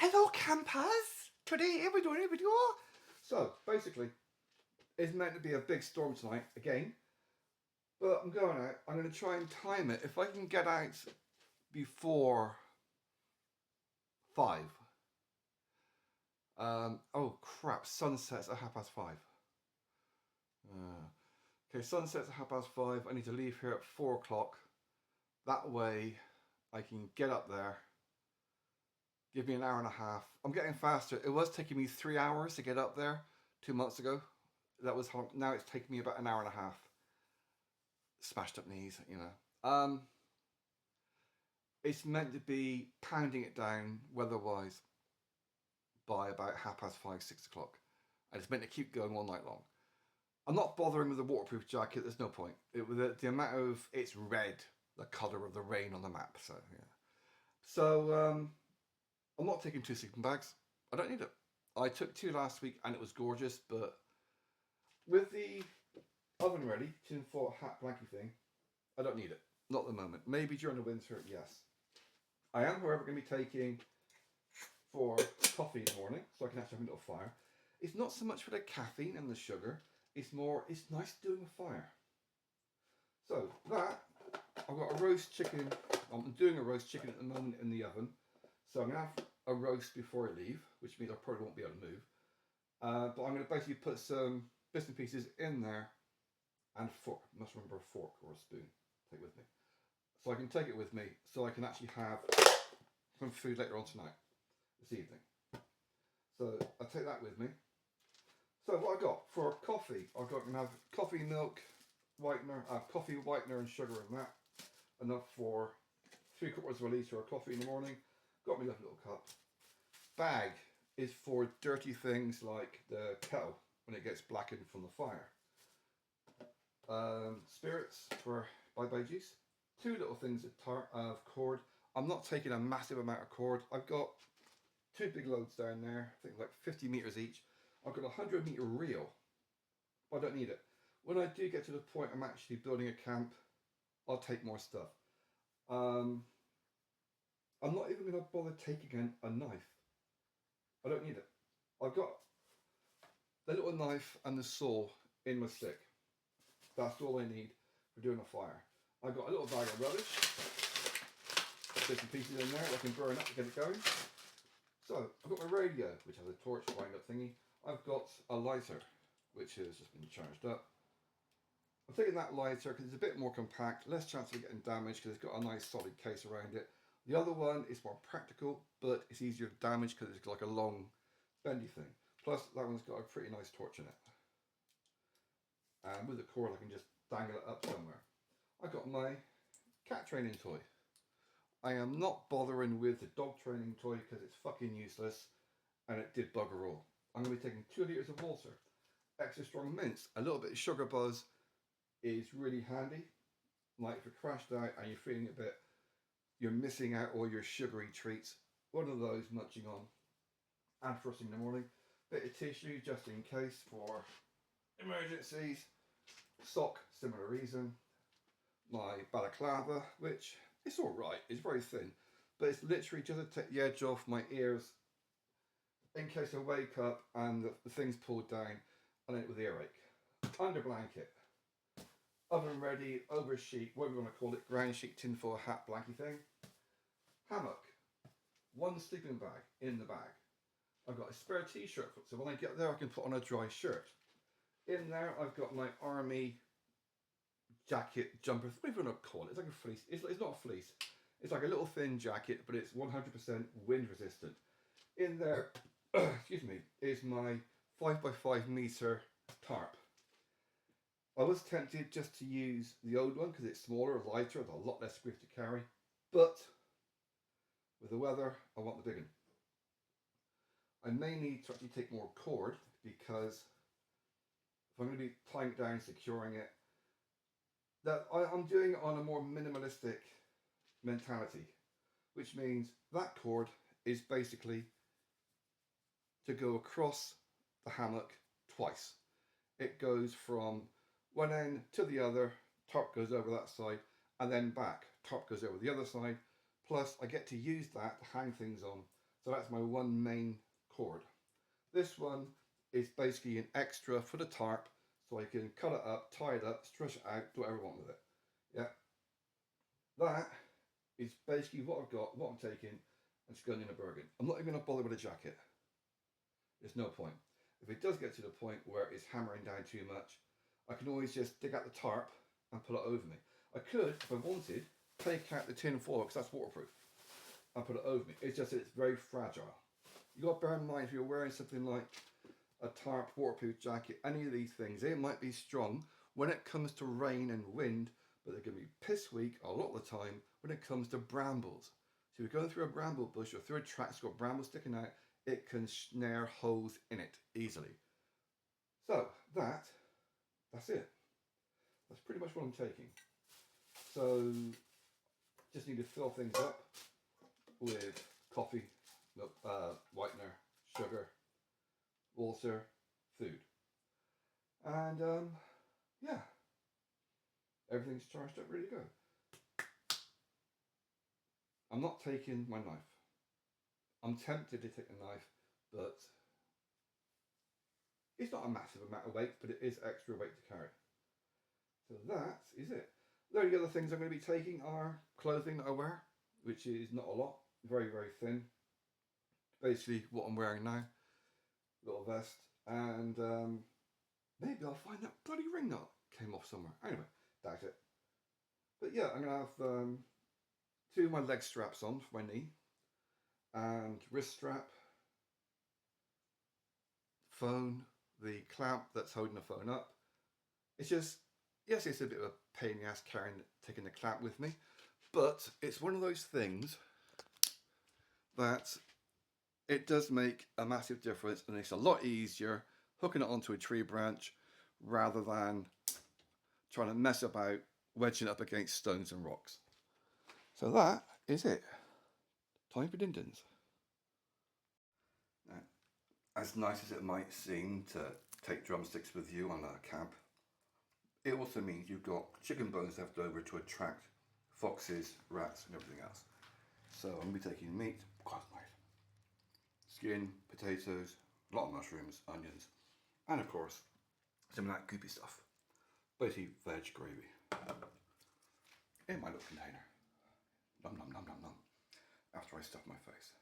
Hello campers! Today we're doing a video. So basically, it's meant to be a big storm tonight again. But I'm going out, I'm going to try and time it. If I can get out before 5. Oh crap, sunset's at 5:30. Okay, sunset's at 5:30. I need to leave here at 4 o'clock. That way I can get up there. Give me an hour and a half. I'm getting faster. It was taking me 3 hours to get up there 2 months ago. That was how, now it's taking me about an hour and a half. Smashed up knees, you know. It's meant to be pounding it down weather-wise by about 5:30, 6 o'clock. And it's meant to keep going all night long. I'm not bothering with the waterproof jacket. There's no point. The amount of, it's red, the colour of the rain on the map. So, yeah. So, I'm not taking 2 sleeping bags. I don't need it. I took 2 last week and it was gorgeous, but with the oven ready, tin foil hat blankie thing, I don't need it. Not at the moment. Maybe during the winter, yes. I am, however, going to be taking for coffee in the morning, so I can actually have a little fire. It's not so much for the caffeine and the sugar. It's more, it's nice doing a fire. So that, I've got a roast chicken. I'm doing a roast chicken at the moment in the oven. So I'm going to have a roast before I leave, which means I probably won't be able to move. But I'm going to basically put some bits and pieces in there and a fork. I must remember a fork or a spoon to take with me. So I can take it with me so I can actually have some food later on tonight, this evening. So I'll take that with me. So what I got for coffee, I'm going to have coffee milk whitener, coffee whitener and sugar in that. Enough for 3/4 of a litre of coffee in the morning. Got me a little cup. Bag is for dirty things like the kettle when it gets blackened from the fire. Spirits for bye-bye juice. 2 little things of cord. I'm not taking a massive amount of cord. I've got 2 big loads down there, I think like 50 metres each. I've got a 100-metre reel, but I don't need it. When I do get to the point I'm actually building a camp, I'll take more stuff. I'm not even going to bother taking a knife. I don't need it. I've got the little knife and the saw in my stick. That's all I need for doing a fire. I've got a little bag of rubbish, bits and pieces in there that I can burn up to get it going. So I've got my radio, which has a torch wind up thingy. I've got a lighter, which has just been charged up. I'm taking that lighter because it's a bit more compact, less chance of getting damaged because it's got a nice solid case around it. The other one is more practical, but it's easier to damage because it's like a long bendy thing. Plus that one's got a pretty nice torch in it. And with the cord I can just dangle it up somewhere. I've got my cat training toy. I am not bothering with the dog training toy because it's fucking useless and it did bugger all. I'm going to be taking 2 litres of water, extra strong mints, a little bit of sugar buzz is really handy. Like if you're crashed out and you're feeling a bit, you're missing out all your sugary treats, one of those munching on. And first thing in the morning, bit of tissue just in case for emergencies. Sock, similar reason. My balaclava, which it's alright, it's very thin, but it's literally just to take the edge off my ears in case I wake up and the thing's pulled down and end up with earache. Under blanket. Oven ready, over sheet, whatever you want to call it, ground sheet, tinfoil hat, blankie thing. Hammock. 1 sleeping bag in the bag. I've got a spare t-shirt, so when I get there I can put on a dry shirt. In there I've got my army jacket, jumper, whatever you want to call it. It's like a fleece. It's not a fleece. It's like a little thin jacket, but it's 100% wind resistant. In there, excuse me, is my 5x5 metre tarp. I was tempted just to use the old one because it's smaller, lighter, with a lot less grief to carry. But with the weather, I want the big one. I may need to actually take more cord because if I'm going to be tying it down, securing it, that I'm doing it on a more minimalistic mentality, which means that cord is basically to go across the hammock twice. It goes from one end to the other, tarp goes over that side, and then back, tarp goes over the other side, plus I get to use that to hang things on So that's my one main cord. This one is basically an extra for the tarp, so I can cut it up, tie it up, stretch it out, do whatever I want with it. Yeah. That is basically what I've got, what I'm taking, and it's going in a Bergen. I'm not even going to bother with a jacket. There's no point. If it does get to the point where it's hammering down too much, I can always just dig out the tarp and pull it over me. I could, if I wanted, take out the tin foil, because that's waterproof, and put it over me. It's just that it's very fragile. You got to bear in mind, if you're wearing something like a tarp, waterproof jacket, any of these things, they might be strong when it comes to rain and wind, but they're going to be piss weak a lot of the time when it comes to brambles. So if you're going through a bramble bush or through a track that's got brambles sticking out, it can snare holes in it easily. So that's it. That's pretty much what I'm taking. So just need to fill things up with coffee, milk, whitener, sugar, water, food, and yeah, everything's charged up, ready to go. I'm not taking my knife. I'm tempted to take a knife, but it's not a massive amount of weight, but it is extra weight to carry. So that is it. The only other things I'm going to be taking are clothing that I wear, which is not a lot, very, very thin. Basically what I'm wearing now, little vest, and maybe I'll find that bloody ring that came off somewhere. Anyway, that's it. But yeah, I'm going to have two of my leg straps on for my knee, and wrist strap, phone, the clamp that's holding the phone up. It's just, yes, it's a bit of a pain in the ass taking the clamp with me, but it's one of those things that it does make a massive difference, and it's a lot easier hooking it onto a tree branch rather than trying to mess about wedging it up against stones and rocks. So that is it. Time for din-dins. Now, as nice as it might seem to take drumsticks with you on a camp, it also means you've got chicken bones left over to attract foxes, rats, and everything else. So I'm going to be taking meat, quite nice, skin, potatoes, a lot of mushrooms, onions, and of course some of that goopy stuff, basically veg gravy, in my little container. Nom nom nom nom nom. After I stuff my face.